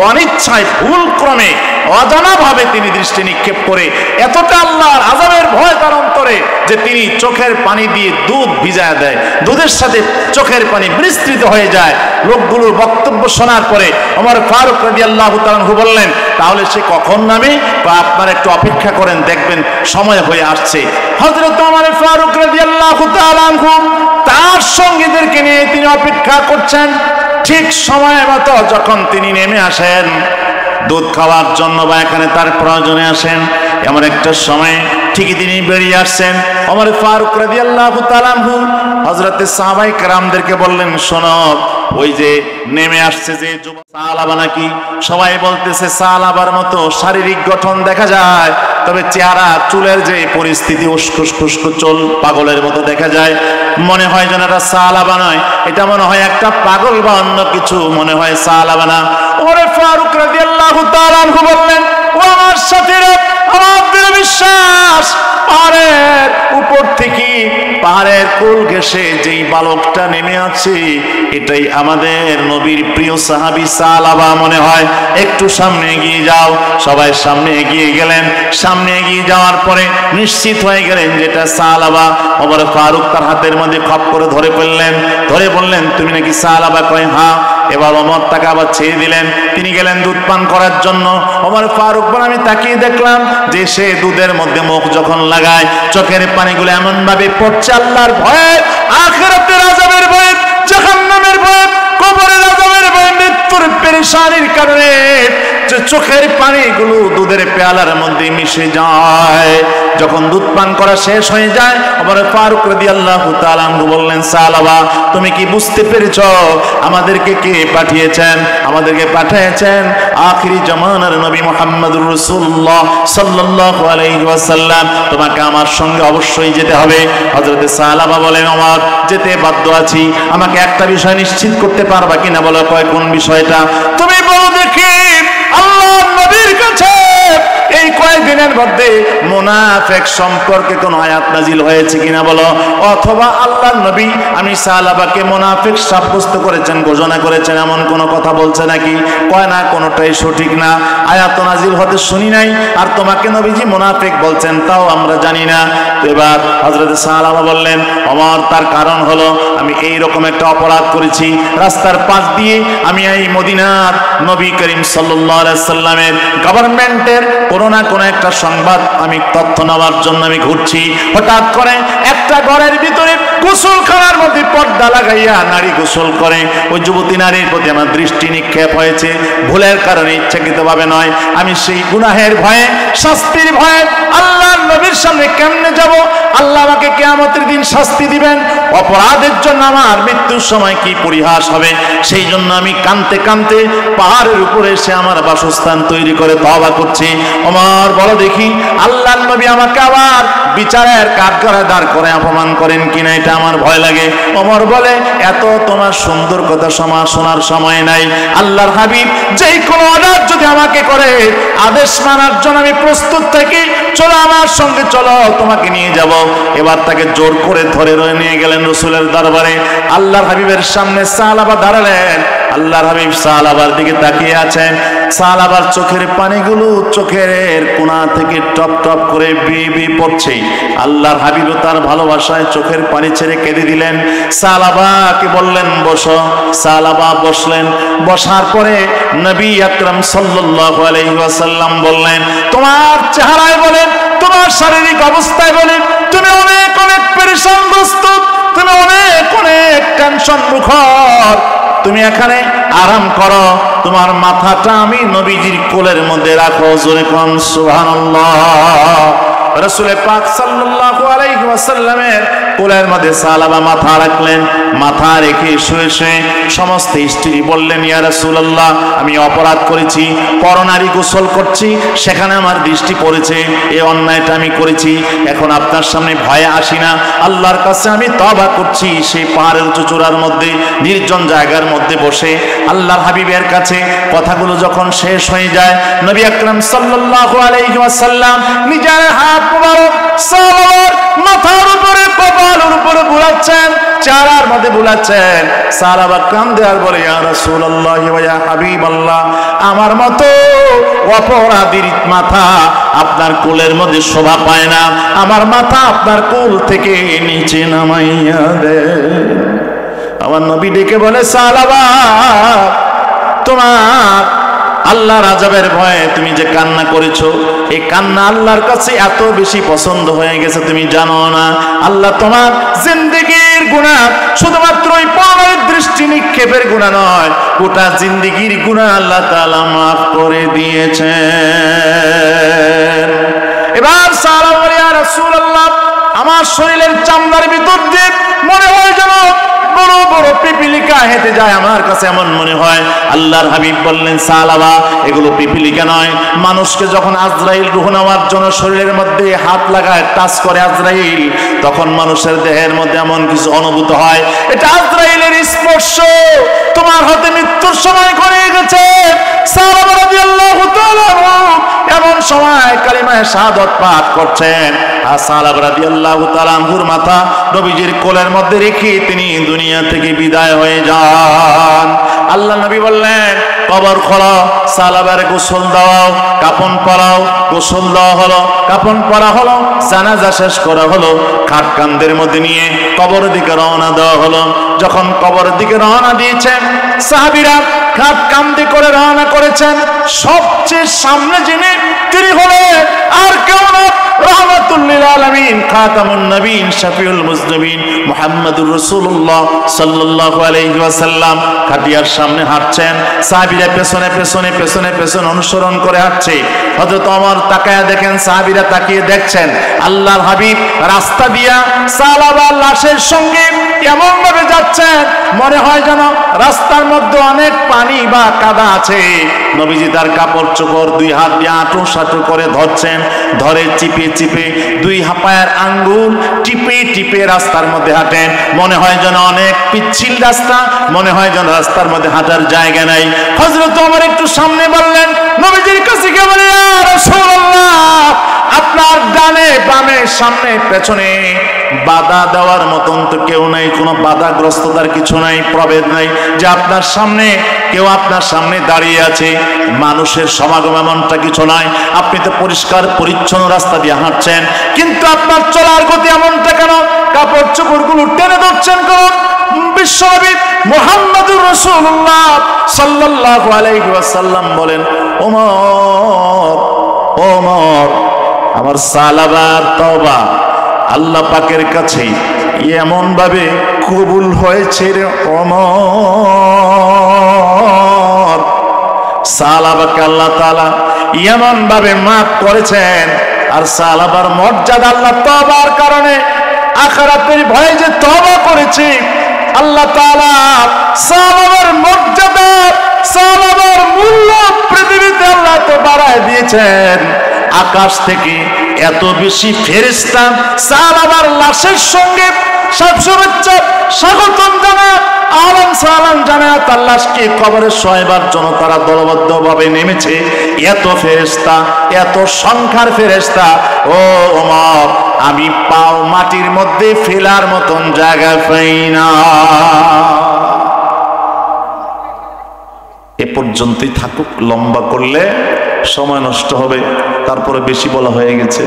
অনিচ্ছায় ভুল ক্রমে অজানাভাবে তিনি দৃষ্টি নিক্ষেপ করে এতটা আল্লাহর আযাবের ভয় তার অন্তরে যে তিনি চোখের পানি দিয়ে দুধ ভিজায় দেয়, দুধের সাথে চোখের পানি বিস্তৃত হয়ে যায়। লোকগুলোর বক্তব্য শোনার পরে ওমর ফারুক রাদিয়াল্লাহু তাআলা আনহু বললেন, তাহলে সে কখন নামে? বা আপনারা একটু অপেক্ষা করেন, দেখবেন সময় হয়ে আসছে। হযরত ওমর ফারুক রাদিয়াল্লাহু তাআলা আনহু তার সঙ্গীদেরকে নিয়ে তিনি অপেক্ষা করছেন। ঠিক সময় মতো যখন তিনি নেমে আসেন দুধ খাওয়ার জন্য বা এখানে তার প্রয়োজনে আসেন, এমন একটা সময় ঠিকই তিনি বেরিয়ে আসছেন। ওমর ফারুক রাদিয়াল্লাহু তাআলা আনহু হযরতে সাহাবায়ে কেরামদেরকে বললেন, শোনো, ওই যে নেমে আসছে যে যুবক সালাবা নাকি? সবাই বলতেছে সালাবার মতো শারীরিক গঠন দেখা যায়, তবে চেহারা চুলের যে পরিস্থিতি উস্কো চুল পাগলের মতো দেখা যায়। মনে হয় যেন এটা সালাবা নয়, এটা মনে হয় একটা পাগল বা অন্য কিছু, মনে হয় সালাবা না। ওমর ফারুক রাদিয়াল্লাহু তাআলা আনহু বললেন, ও আমার সাথীরা, আমার বিশ্বাস পাহাড়ের উপর থেকে পাহাড়ের কোল ঘেঁষে যেই বালকটা নেমে আছে এটাই আমাদের নবীর প্রিয় সাহাবী সালাবা মনে হয়। একটু সামনে এগিয়ে যাও। সবাই সামনে এগিয়ে গেলেন। সামনে এগিয়ে যাওয়ার পরে নিশ্চিত হয়ে গেলেন যেটা সালাবা। ওমর ফারুক তার হাতের মধ্যে খপ করে ধরে ফেললেন, ধরে বললেন, তুমি নাকি সালাবা? কয় হ্যাঁ। এবার ওমর তাকে আবার ছেড়ে দিলেন। তিনি গেলেন দুধ পান করার জন্য। ওমর ফারুক বলেন, আমি তাকিয়ে দেখলাম যে সে দুধের মধ্যে মুখ যখন লাগায় চোখের পানিগুলো এমন ভাবে পড়ছে আল্লাহর ভয়ে, আখিরাতের আযাবের ভয়ে, জাহান্নামের ভয়ে, কবরের আযাবের ভয়ে, মৃত্যুর পেরেশানির কারণে যে চোখের পানিগুলো দুধের পেয়ালার মধ্যে মিশে যায়। যখন দুধ পান করা শেষ হয়ে যায়, ওমর ফারুক রাদিয়াল্লাহু তাআলা আনহু বললেন, সালাবা, তুমি কি বুঝতে পেরেছো আমাদেরকে কে পাঠিয়েছেন? আমাদেরকে পাঠিয়েছেন আখিরি জামানার নবী মুহাম্মদুর রাসূলুল্লাহ সাল্লাল্লাহু আলাইহি ওয়াসাল্লাম। তোমাকে আমার সঙ্গে অবশ্যই যেতে হবে। হযরতে সালাবা বলেন, ওমর, যেতে বাধ্য আছি। আমাকে একটা বিষয় নিশ্চিত করতে পারবা কিনা? বলো, কয় কোন বিষয়টা? তুমি বলো দেখি, আল্লাহর নবীর কাছে এই কয়েকদিনের মধ্যে মুনাফিক সম্পর্কে কোন আয়াত নাজিল হয়েছে কিনা বলো, অথবা আল্লাহর নবী আমি সাহাবাকে মুনাফিক সাব্যস্ত করেছেন, ঘোষণা করেছেন, এমন কোন কথা বলছে নাকি? কয় না, কোনটাই সঠিক না, আয়াত নাজিল হতে শুনি নাই। আর তোমাকে নবীজি মুনাফিক বলছেন তাও আমরা জানি না। এবার হযরত সাহাবা বললেন, ওমর, তার কারণ হলো আমি এই রকম একটা অপরাধ করেছি। রাস্তার পাশ দিয়ে আমি এই মদিনার নবী করিম সাল্লাল্লাহু আলাইহি সাল্লামের গভর্নমেন্টের কোনো না কোনো একটা সংবাদ আমি তথ্য নেওয়ার জন্য আমি ঘুরছি। হঠাৎ করে একটা ঘরের ভিতরে গোসলখানার মধ্যে পর্দা লাগাইয়া নারী গোসল করে, ওই যুবতী নারীর প্রতি আমার দৃষ্টি নিক্ষেপ হয়েছে। ভুলের কারণে, ইচ্ছাকৃতভাবে নয়। আমি সেই গুনাহের ভয়ে, শাস্তির ভয়ে আল্লাহর নবীর সামনে কেমনে যাব? আল্লাহ আমাকে কিয়ামতের দিন শাস্তি দিবেন। অপরাধের জন্য আমার মৃত্যুর সময় কি পরিহাস হবে, সেই জন্য আমি কাঁদতে কাঁদতে পাহাড়ের উপরে এসে আমার বাসস্থান তৈরি করে তওবা করছি। ওমর, বলো দেখি, আল্লাহর নবী আমাকে আবার বিচারের কাঠগড়ায় দাঁড় করে অপমান করেন কিনা, এটা আমার ভয় লাগে। ওমর বলে, এত তোমার সুন্দর কথা শোনার সময় নাই। আল্লাহর হাবিব যেই কোনো অর্ডার যদি আমাকে করে, আদেশ মানার জন্য আমি প্রস্তুত থাকি। চলো আমার সঙ্গে, চলো, তোমাকে নিয়ে যাব। এবার তাকে জোর করে ধরে নিয়ে গেলেন রাসূলের দরবারে। আল্লাহর হাবিবের সামনে সাহাবা দাঁড়ালেন। আল্লাহর হাবিব সাহাবার দিকে তাকিয়ে আছেন। সাহাবার চোখের পানিগুলো চোখের কোণা থেকে টপ টপ করে বেয়ে পড়ছে। আল্লাহর হাবিবও তার ভালোবাসায় চোখের পানি ছেড়ে কেঁদে দিলেন। সাহাবাকে বললেন, বসো। সাহাবা বসলেন। বসার পরে নবী আকরাম সাল্লাল্লাহু আলাইহি ওয়াসাল্লাম বললেন, তোমার চেহারায় বলেন, তোমার শারীরিক অবস্থায় বলেন, তুমি অনেক অনেক পেরেশানগ্রস্ত, তুমি অনেক অনেক টেনশন মুখর। তুমি এখানে আরাম করো, তোমার মাথাটা আমি নবীজির কোলের মধ্যে রাখো। জোরে কোন সুবহানাল্লাহ। রাসূল পাক সাল্লাল্লাহু আলাইহি ওয়াসাল্লামের কোলের মধ্যে সালাবা মাথা রাখলেন। মাথা রেখে শুয়ে শুয়ে সমস্ত স্ত্রী বললেন, ইয়া রাসূলুল্লাহ, আমি অপরাধ করেছি, পরনারী গোসল করছি, সেখানে আমার দৃষ্টি পড়েছে, এই অন্যায়টা আমি করেছি। এখন আপনার সামনে ভয়ে আসি না, আল্লাহর কাছে আমি তওবা করছি। সেই পাহাড়ের উঁচু চূড়ার মধ্যে নির্জন জায়গার মধ্যে বসে আল্লাহর হাবিবের কাছে কথাগুলো যখন শেষ হয়ে যায়, নবী আকরাম সাল্লাল্লাহু আলাইহি ওয়াসাল্লাম নিজের হাত মুবারক সালাবার মাথার উপরে কপালের উপরে বুলাচ্ছেন, চারার মধ্যে বুলাচ্ছেন। সাহাবা কান্দে আর বলে, ইয়া রাসূলুল্লাহ ওয়া ইয়া হাবিবাল্লাহ, আমার মতো অপরাধীর মাথা আপনার কোলের মধ্যে শোভা পায় না, আমার মাথা আপনার কোল থেকে নিচে নামাইয়া দেন। আমার নবী ডেকে বলে, সাহাবা, তোমার আল্লাহর আযাবের ভয়ে তুমি যে কান্না করেছো, এই কান্না আল্লাহর কাছে এত বেশি পছন্দ হয়ে গেছে তুমি জানো না। আল্লাহ তোমার জিন্দেগীর গুনাহ শুধুমাত্র ওই পরনারীর দৃষ্টি নিক্ষেপের গুনাহ নয়, গোটা জিন্দেগীর গুনাহ আল্লাহ তাআলা মাফ করে দিয়েছেন। এবার সাহাবা বলে, ইয়া রাসূলুল্লাহ, আমার শরীরের চামড়ার ভিতর দিয়ে মনে হয় যেন বড় বড় পিপিলিকা হেঁটে যায়, আমার কাছে এমন মনে হয়। আল্লাহর হাবিব বললেন, সালাবা, এগুলো পিপিলিকা নয়। মানুষকে যখন আজরাইল রূহ নেওয়ার জন্য শরীরের মধ্যে হাত লাগায়, টাচ করে আজরাইল, তখন মানুষের দেহের মধ্যে এমন কিছু অনুভূত হয়, এটা আজরাইলের স্পর্শ। তোমার হাতে মৃত্যুর সময় করে গেছে। সাহাবা রাদিয়াল্লাহু তাআলা এমন সময় কালিমায়ে শাহাদাত পাঠ করছেন, আর সাহাবা রাদিয়াল্লাহু তাআলা আনহুর মাথা নবীজির কোলের মধ্যে রেখে তিনি দুনিয়া থেকে বিদায় হয়ে যান। আল্লাহ নবী বললেন, কবর খোলো, সাহাবারে গোসল দাও, কাফন পরাও। গোসল দেওয়া হলো, কাফন পরা হলো, জানাজা শেষ করা হলো, খাট কান্দের মধ্যে নিয়ে কবরের দিকে রওনা দেওয়া হলো। যখন কবরের দিকে রওনা দিয়েছেন সাহাবীরা, খাট কান্দে করে রওনা করেছেন, সবচেয়ে সামনে যিনি তিনি হলেন আর কেউ না, রাহমাতুল লিল আলামিন, খাতামুন নবীন, শফিউল মুজনিবিন, মুহাম্মদুর রাসূলুল্লাহ সাল্লাল্লাহু আলাইহি ওয়াসাল্লাম খাটিয়ার সামনে হাঁটছেন। সাহাবীরা পেছনে পেছনে পেছনে পেছনে অনুসরণ করে হাঁটছে। হযরত ওমর তাকায়া দেখেন, সাহাবীরা তাকিয়ে দেখছেন, আল্লাহর হাবিব রাস্তা দিয়া সাহাবার লাশের সঙ্গে এমন ভাবে যাচ্ছেন, মনে হয় যেন রাস্তার মধ্যে অনেক পানি বা কাদা আছে। নবীজি তার কাপড় চোপড় দুই হাত দিয়ে আঁটু সাঁটু করে ধরছেন, ধরে চিপে চিপে দুই পায়ের আঙ্গুল টিপে টিপে রাস্তার মধ্যে হাঁটেন। মনে হয় যেন অনেক পিচ্ছিল রাস্তা, মনে হয় যেন রাস্তার মধ্যে হাঁটার জায়গা নাই। হযরত ওমর একটু সামনে বললেন, নবীজির কাছে গিয়ে বলে, ইয়া রাসূলুল্লাহ, আপনার ডানে বামে সামনে পেছনে বাধা দেওয়ার মতন তো কেউ নাই, কোনো বাধাগ্রস্ততার কিছু নাই, প্রভেদ নাই যে আপনার সামনে কেউ আপনার সামনে দাঁড়িয়ে আছে, মানুষের সমাগম এমনটা কিছু নয়। আপনি তো পরিষ্কার পরিচ্ছন্ন রাস্তা দিয়ে হাঁটছেন, কিন্তু আপনার চলার গতি এমনটা কেন? কাপড় চোপড়গুলো টেনে ধরছেন কেন? বিশ্বনবী মুহাম্মদুর রাসূলুল্লাহ সাল্লাল্লাহু আলাইহি ওয়াসাল্লাম বলেন, ওমর ওমর, আমার সালাবার তওবা আল্লাহ পাকের কাছে এমন ভাবে কবুল হয়েছে রে ওমর, সালাবাকে আল্লাহ তাআলা এমন ভাবে মাফ করেছেন। আর সালাবার মর্যাদা আল্লাহ তওবার কারণে, আখিরাতের ভয়ে যে তওবা করেছে, আল্লাহ তাআলা সালাবার মর্যাদা, সালাবার মূল্য পৃথিবীতে আল্লাহ তো বাড়ায় দিয়েছেন। আকাশ থেকে এত বেশি ফেরেশতা সাহাবার লাশের সঙ্গে সব শুভেচ্ছা স্বাগতম জানায়, আলাম সালাম জানায়, তার লাশকে কবরে শোয়াবার জন্য তারা দলবদ্ধভাবে নেমেছে। এত ফেরেশতা, এত সংখ্যার ফেরেশতা, ও ওমর, আমি পাও মাটির মধ্যে ফেলার মতন জায়গা পাই না। এ পর্যন্তই থাকুক, লম্বা করলে সময় নষ্ট হবে, তারপরে বেশি বলা হয়ে গেছে।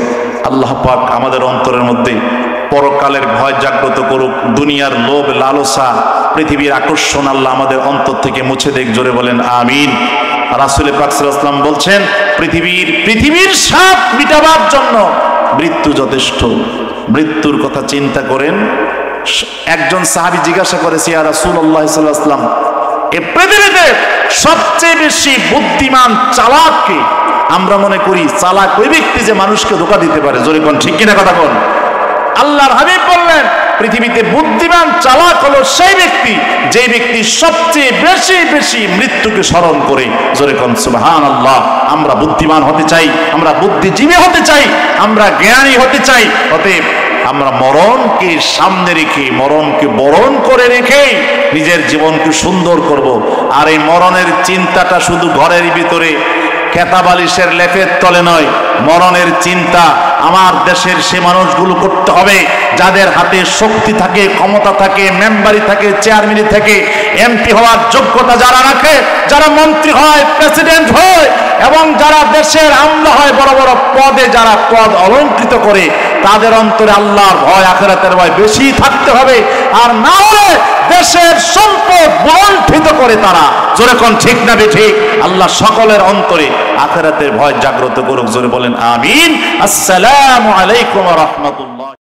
আল্লাহ পাক আমাদের অন্তরের মধ্যে পরকালের ভয় জাগ্রত করুক, দুনিয়ার লোভ লালসা পৃথিবীর আকর্ষণ আল্লাহ আমাদের অন্তর থেকে মুছে দেখ, জোরে বলেন আমিন। রাসূল পাক সাল্লাল্লাহু আলাইহি ওয়াসাল্লাম বলছেন, পৃথিবীর স্বাদ মিটাবার জন্য মৃত্যু যথেষ্ট। মৃত্যুর কথা চিন্তা করেন। একজন সাহাবী জিজ্ঞাসা করেছে, ইয়া রাসূলুল্লাহ সাল্লাল্লাহু আলাইহি ওয়াসাল্লাম, এই পৃথিবীতে সবচেয়ে বেশি বুদ্ধিমান চালাককে আমরা মনে করি চালাক ওই ব্যক্তি যে মানুষকে ধোঁকা দিতে পারে। জোরে কোন, ঠিক কিনা কথা কোন? আল্লাহর হাবিব বললেন পৃথিবীতে বুদ্ধিমান চালাক হলো সেই ব্যক্তি যে ব্যক্তি সবচেয়ে বেশি বেশি মৃত্যুকে স্মরণ করে। জোরে কোন সুবহানাল্লাহ। আমরা বুদ্ধিমান হতে চাই, আমরা বুদ্ধিজীবী হতে চাই, আমরা জ্ঞানী হতে চাই। অতএব আমরা মরণকে সামনে রেখে, মরণকে বরণ করে রেখে নিজের জীবনকে সুন্দর করব। আর এই মরণের চিন্তাটা শুধু ঘরের ভিতরে কেতাবালিশের লেপের তলে নয়, মরণের চিন্তা আমার দেশের সে মানুষগুলো করতে হবে যাদের হাতে শক্তি থাকে, ক্ষমতা থাকে, মেম্বারি থাকে, চেয়ারম্যান থাকে, এমপি হওয়ার যোগ্যতা যারা রাখে, যারা মন্ত্রী হয়, প্রেসিডেন্ট হয় এবং যারা দেশের আমলা হয়, বড় বড় পদে যারা পদ অলঙ্কৃত করে, তাদের অন্তরে আল্লাহর ভয়, আখিরাতের ভয় বেশি থাকতে হবে। আর না হলে দেশের সম্পদ বণ্টিত করে তারা। জোরে কোন, ঠিক না ঠিক? আল্লাহ সকলের অন্তরে আখিরাতের ভয় জাগ্রত করুক। জোরে বলেন আমিন। আসসালামু আলাইকুম ওয়া রাহমাতুল্লাহ।